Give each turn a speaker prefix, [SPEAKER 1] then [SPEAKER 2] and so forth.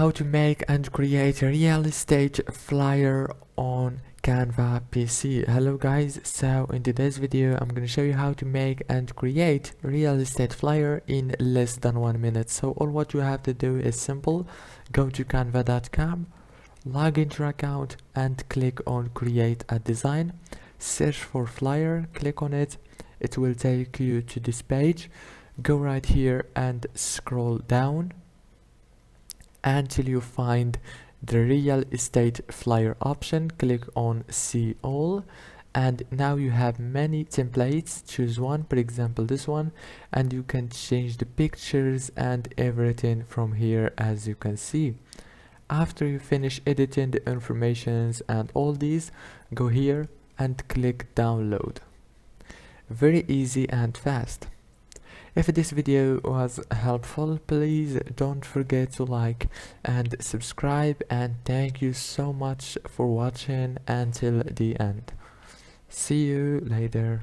[SPEAKER 1] how to make and create a real estate flyer on Canva PC. Hello guys, so in today's video I'm going to show you how to make and create real estate flyer in less than 1 minute. So all what you have to do is simple. Go to canva.com, log into your account and click on create a design. Search for flyer, click on it. It will take you to this page. Go right here and scroll down until you find the real estate flyer option. Click on see all, and now you have many templates. Choose one, for example this one, and you can change the pictures and everything from here, as you can see. After you finish editing the informations and all these, go here and click download. Very easy and fast. If this video was helpful, please don't forget to like and subscribe, and thank you so much for watching until the end. See you later.